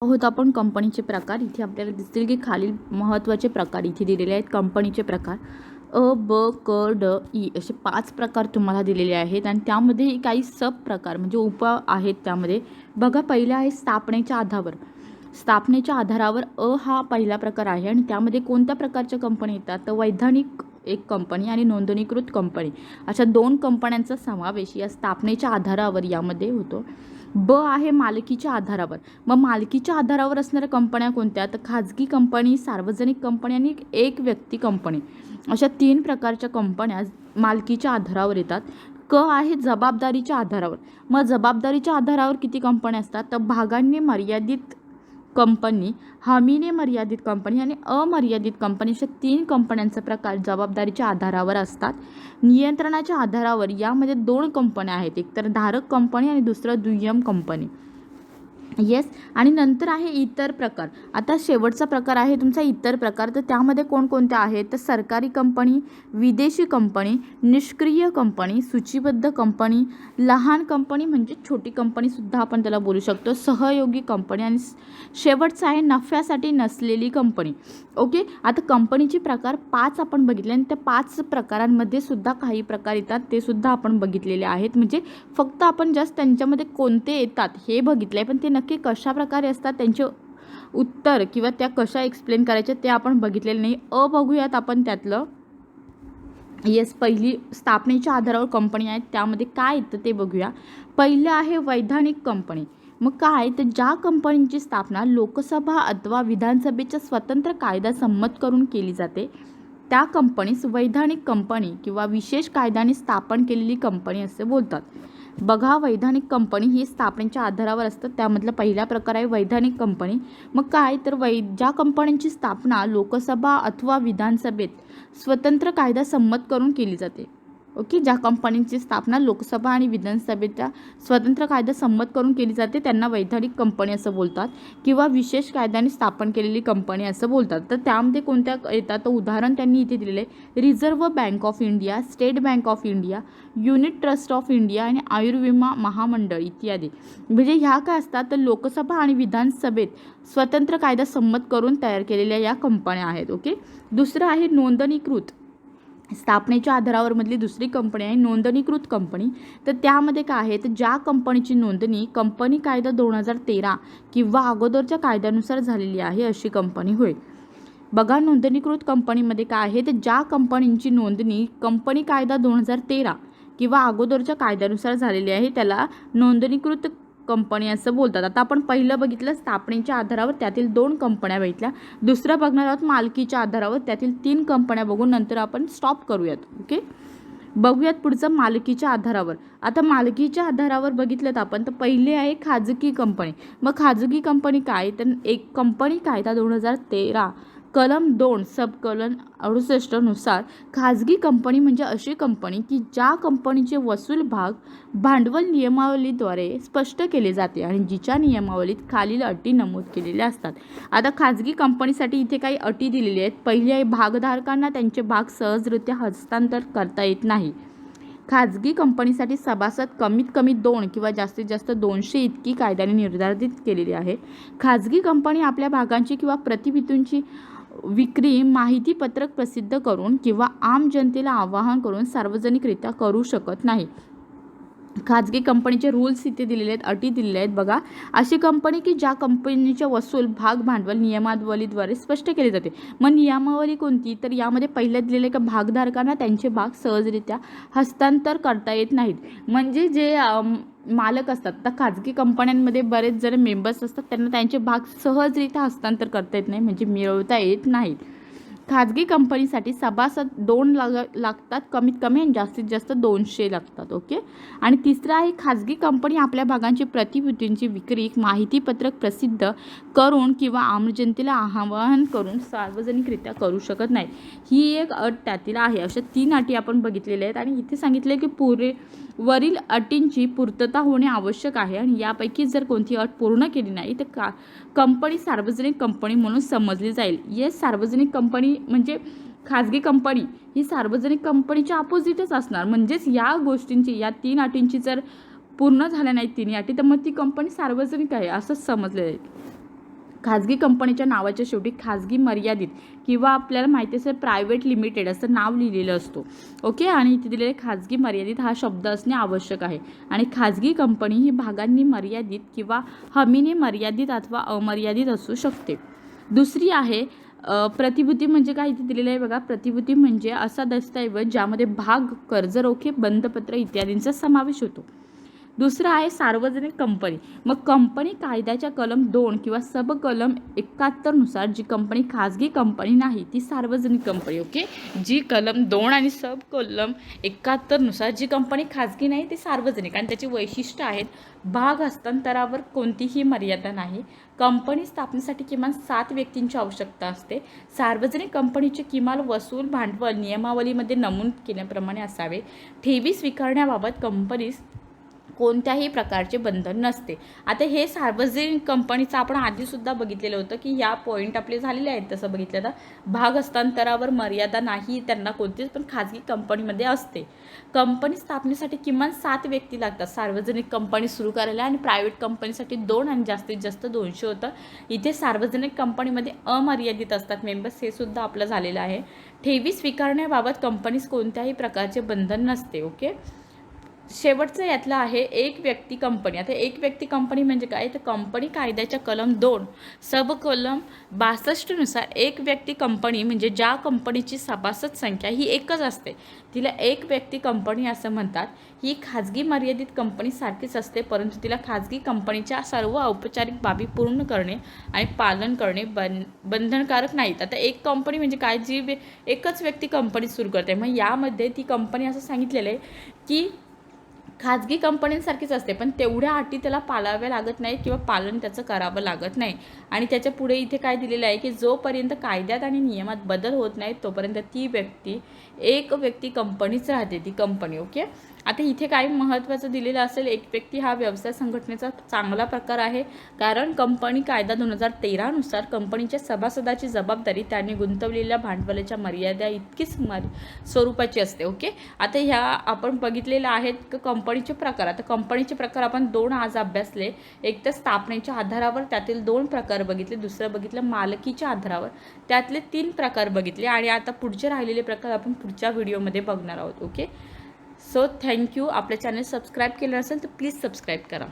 आहोत आपण कंपनीचे प्रकार. इथे आपल्याला दिसतील की खालील महत्त्वाचे प्रकार इथे दिलेले आहेत. कंपनीचे प्रकार अ, ब, क, ड, ई असे 5 प्रकार तुम्हाला दिलेले आहेत आणि त्यामध्ये काही सब प्रकार म्हणजे उप आहेत त्यामध्ये. बघा, पहिला आहे स्थापनेच्या आधारावर. स्थापनेच्या आधारावर हा पहिला प्रकार आहे आणि त्यामध्ये कोणत्या प्रकारच्या कंपनी येतात तर वैधानिक एक कंपनी आणि नोंदणीकृत कंपनी अशा 2 कंपन्यांचा समावेश या स्थापनेच्या आधारावर यामध्ये होतो. ब आहे मालकीच्या आधारावर. मग मालकीच्या आधारावर असणाऱ्या कंपन्या कोणत्या तर खाजगी कंपनी, सार्वजनिक कंपनी आणि एक व्यक्ती कंपनी अशा 3 प्रकारच्या कंपन्या मालकीच्या आधारावर येतात. क आहे जबाबदारीच्या आधारावर. मग जबाबदारीच्या आधारावर किती कंपन्या असतात तर भागांनी मर्यादित कंपनी, हमीने मर्यादित कंपनी आणि अमर्यादित कंपनी अशा 3 कंपन्यांचा प्रकार जबाबदारीच्या आधारावर असतात. नियंत्रणाच्या आधारावर यामध्ये 2 कंपन्या आहेत, एक तर धारक कंपनी आणि दुसरं दुय्यम कंपनी. येस. आणि नंतर आहे इतर प्रकार. आता शेवटचा प्रकार आहे तुमचा इतर प्रकार. तर त्यामध्ये कोणकोणत्या आहेत तर सरकारी कंपनी, विदेशी कंपनी, निष्क्रिय कंपनी, सूचीबद्ध कंपनी, लहान कंपनी म्हणजे छोटी कंपनीसुद्धा आपण त्याला बोलू शकतो, सहयोगी कंपनी आणि शेवटचा आहे नफ्यासाठी नसलेली कंपनी. ओके. आता कंपनीचे प्रकार 5 आपण बघितले आणि त्या 5 प्रकारांमध्ये सुद्धा काही प्रकार येतात ते सुद्धा आपण बघितलेले आहेत. म्हणजे फक्त आपण जस्ट त्यांच्यामध्ये कोणते येतात हे बघितले, पण ते नक्की कशा प्रकारे असतात त्यांचे उत्तर किंवा त्या कशा एक्सप्लेन करायच्या ते आपण बघितलेले नाही. बघूयात आपण त्यातलं. येस, पहिली स्थापनेच्या आधारावर कंपनी आहेत त्यामध्ये काय येतं ते बघूया. पहिलं आहे वैधानिक कंपनी. मग काय तर ज्या कंपनीची स्थापना लोकसभा अथवा विधानसभेच्या स्वतंत्र कायदा संमत करून केली जाते त्या कंपनीस वैधानिक कंपनी किंवा विशेष कायद्याने स्थापन केलेली कंपनी असे बोलतात. बघा, वैधानिक कंपनी ही स्थापनेच्या आधारावर असतात. त्यामधला पहिला प्रकार आहे वैधानिक कंपनी. मग काय तर ज्या कंपन्यांची स्थापना लोकसभा अथवा विधानसभेत स्वतंत्र कायदा संमत करून केली जाते. ओके. ज्या कंपनीची स्थापना लोकसभा आणि विधानसभेच्या स्वतंत्र कायदा संमत करून केली जाते त्यांना वैधानिक कंपनी असं बोलतात किंवा विशेष कायद्याने स्थापन केलेली कंपनी असं बोलतात. तर त्यामध्ये कोणत्या येतात तर उदाहरण त्यांनी इथे दिलेले reserve bank of India, state bank of India, unit trust of India आणि आयुर्विमा महामंडळ इत्यादी. म्हणजे ह्या काय असतात तर लोकसभा आणि विधानसभेत स्वतंत्र कायदा संमत करून तयार केलेल्या या कंपन्या आहेत. ओके. दुसरं आहे नोंदणीकृत. स्थापनेच्या आधारावर मधली दुसरी कंपनी आहे नोंदणीकृत कंपनी. तर त्यामध्ये काय आहे तर ज्या कंपनीची नोंदणी कंपनी कायदा 2013 किंवा अगोदरच्या कायद्यानुसार झालेली आहे अशी कंपनी होय. बघा, नोंदणीकृत कंपनीमध्ये काय आहे तर ज्या कंपनीची नोंदणी कंपनी कायदा 2013 किंवा अगोदरच्या कायद्यानुसार झालेली आहे त्याला नोंदणीकृत कंपनी असं बोलतात. आता आपण पहिलं बघितलं स्थापनेच्या आधारावर, त्यातील 2 कंपन्या बघितल्या. दुसरं बघणार आहोत मालकीच्या आधारावर, त्यातील 3 कंपन्या बघून नंतर आपण स्टॉप करूयात. ओके. बघूयात पुढचं मालकीच्या आधारावर. आता मालकीच्या आधारावर बघितलं तर आपण तर पहिले आहे खाजगी कंपनी. मग खाजगी कंपनी काय तर एक कंपनी कायदा 2013 कलम 2 सब कलम 68 नुसार खाजगी कंपनी म्हणजे अशी कंपनी की ज्या कंपनीचे वसूल भाग भांडवल नियमावलीद्वारे स्पष्ट केले जाते आणि जिच्या नियमावलीत खालील अटी नमूद केलेल्या असतात. आता खाजगी कंपनीसाठी इथे काही अटी दिलेल्या आहेत. पहिली आहे भागधारकांना त्यांचे भाग सहजरित्या हस्तांतर करता येत नाही. खाजगी कंपनीसाठी सभासद कमीत कमी 2 किंवा जास्तीत जास्त 200 इतकी कायद्याने निर्धारित केलेली आहे. खाजगी कंपनी आपल्या भागांची किंवा प्रतिभूतींची विक्री माहितीपत्रक प्रसिद्ध करून किंवा आम जनतेला आवाहन करून सार्वजनिकरित्या करू शकत नाही. खाजगी कंपनीचे रूल्स इथे दिलेले आहेत, अटी दिलेल्या आहेत. बघा, अशी कंपनी की ज्या कंपनीचे वसूल भाग भांडवल नियमावलीद्वारे स्पष्ट केले जाते. मग नियमावली कोणती तर यामध्ये पहिल्या दिलेले का भागधारकांना त्यांचे भाग सहजरित्या हस्तांतर करता येत नाहीत. म्हणजे जे मालक असतात तर खाजगी कंपन्यांमध्ये बरेच जण मेंबर्स असतात त्यांना त्यांचे भाग सहजरित्या हस्तांतर करता येत नाही, म्हणजे मिळवता येत नाहीत. खाजगी कंपनीसाठी सभासद 2 लागतात कमीत कमी आणि जास्तीत जास्त 200 लागतात. ओके. आणि तिसरं आहे खाजगी कंपनी आपल्या भागांची प्रतिभूतींची विक्री माहितीपत्रक प्रसिद्ध करून किंवा आम जनतेला आवाहन करून सार्वजनिकरित्या करू शकत नाही. ही एक अट त्यातील आहे. अशा 3 अटी आपण बघितलेल्या आहेत आणि इथे सांगितले की वरील अटींची पूर्तता होणे आवश्यक आहे आणि यापैकी जर कोणती अट पूर्ण केली नाही तर कंपनी सार्वजनिक कंपनी म्हणून समजली जाईल. येस, सार्वजनिक कंपनी म्हणजे खाजगी कंपनी ही सार्वजनिक कंपनीच्या अपोजिटच असणार. म्हणजेच या गोष्टींची या 3 अटींची जर पूर्ण झाल्या नाहीत 3 अटी तर मग ती कंपनी सार्वजनिक आहे असंच समजले जाईल. खाजगी कंपनीच्या नावाच्या शेवटी खाजगी मर्यादित किंवा आपल्याला माहिती असेल प्रायव्हेट लिमिटेड असं नाव लिहिलेलं असतो. ओके. आणि इथे दिलेले खाजगी मर्यादित हा शब्द असणे आवश्यक आहे. आणि खाजगी कंपनी ही भागांनी मर्यादित किंवा हमीने मर्यादित अथवा अमर्यादित असू शकते. दुसरी आहे प्रतिभूती. म्हणजे काय इथे दिलेलं आहे बघा. प्रतिभूती म्हणजे असा दस्तऐवज ज्यामध्ये भाग, कर्ज रोखे, बंधपत्र इत्यादींचा समावेश होतो. दुसरं आहे सार्वजनिक कंपनी. मग कंपनी कायद्याच्या कलम 2 किंवा सब कलम 71 नुसार जी कंपनी खाजगी कंपनी नाही ती सार्वजनिक कंपनी. ओके. जी कलम 2 आणि सब कलम 71 नुसार जी कंपनी खाजगी नाही ती सार्वजनिक. आणि त्याची वैशिष्ट्य आहेत भाग हस्तांतरावर कोणतीही मर्यादा नाही. कंपनी स्थापनेसाठी किमान 7 व्यक्तींची आवश्यकता असते. सार्वजनिक कंपनीचे किमान वसूल भांडवल नियमावलीमध्ये नमूद केल्याप्रमाणे असावे. ठेवी स्वीकारण्याबाबत कंपनीस कोणत्याही प्रकारचे बंधन नसते. आता हे सार्वजनिक कंपनीचं आपण आधीसुद्धा बघितलेलं होतं की या पॉईंट आपले झालेले आहेत. तसं बघितलं तर भाग हस्तांतरावर मर्यादा नाही त्यांना कोणतीच, पण खाजगी कंपनीमध्ये असते. कंपनी स्थापनेसाठी किमान 7 व्यक्ती लागतात सार्वजनिक कंपनी सुरू करायला, आणि प्रायव्हेट कंपनीसाठी 2 आणि जास्तीत जास्त 200 होतं. इथे सार्वजनिक कंपनीमध्ये अमर्यादित असतात मेंबर्स, हे सुद्धा आपलं झालेलं आहे. ठेवी स्वीकारण्याबाबत कंपनीस कोणत्याही प्रकारचे बंधन नसते. ओके. शेवटचं यातलं आहे एक व्यक्ती कंपनी. आता एक व्यक्ती कंपनी म्हणजे काय, तर कंपनी कायद्याच्या कलम 2 सब कलम 62 नुसार एक व्यक्ती कंपनी म्हणजे ज्या कंपनीची सभासद संख्या ही एकच असते तिला एक व्यक्ती कंपनी असं म्हणतात. ही खाजगी मर्यादित कंपनी सारखीच असते, परंतु तिला खाजगी कंपनीच्या सर्व औपचारिक बाबी पूर्ण करणे आणि पालन करणे बंधनकारक नाहीत. आता एक कंपनी म्हणजे काय, जी एकच व्यक्ती कंपनी सुरू करते. मग यामध्ये ती कंपनी असं सांगितलेलं आहे की खाजगी कंपन्यांसारखीच असते, पण तेवढ्या अटी त्याला पाळाव्या लागत नाहीत किंवा पालन त्याचं करावं लागत नाही. आणि त्याच्या पुढे इथे काय दिलेलं आहे की जोपर्यंत कायद्यात आणि नियमात बदल होत नाहीत तोपर्यंत ती व्यक्ती एक व्यक्ती कंपनीच राहते, ती कंपनी. ओके. आता इथे काही महत्त्वाचं दिलेलं असेल. एक व्यक्ती हा व्यवसाय संघटनेचा चांगला प्रकार आहे, कारण कंपनी कायदा 2013 नुसार कंपनीच्या सभासदाची जबाबदारी त्यांनी गुंतवलेल्या भांडवलाच्या मर्यादा इतकीच स्वरूपाची असते. ओके. आता ह्या आपण बघितलेल्या आहेत कंपनीचे प्रकार. आता कंपनीचे प्रकार आपण 2 आज अभ्यासले. एक तर स्थापनेच्या आधारावर त्यातील 2 प्रकार बघितले, दुसरं बघितलं मालकीच्या आधारावर त्यातले 3 प्रकार बघितले, आणि आता पुढचे राहिलेले प्रकार आपण पुढच्या व्हिडिओमध्ये बघणार आहोत. ओके. So thank you. आपल्या चॅनल सबस्क्राईब केलं असेल तर प्लीज सबस्क्राईब करा.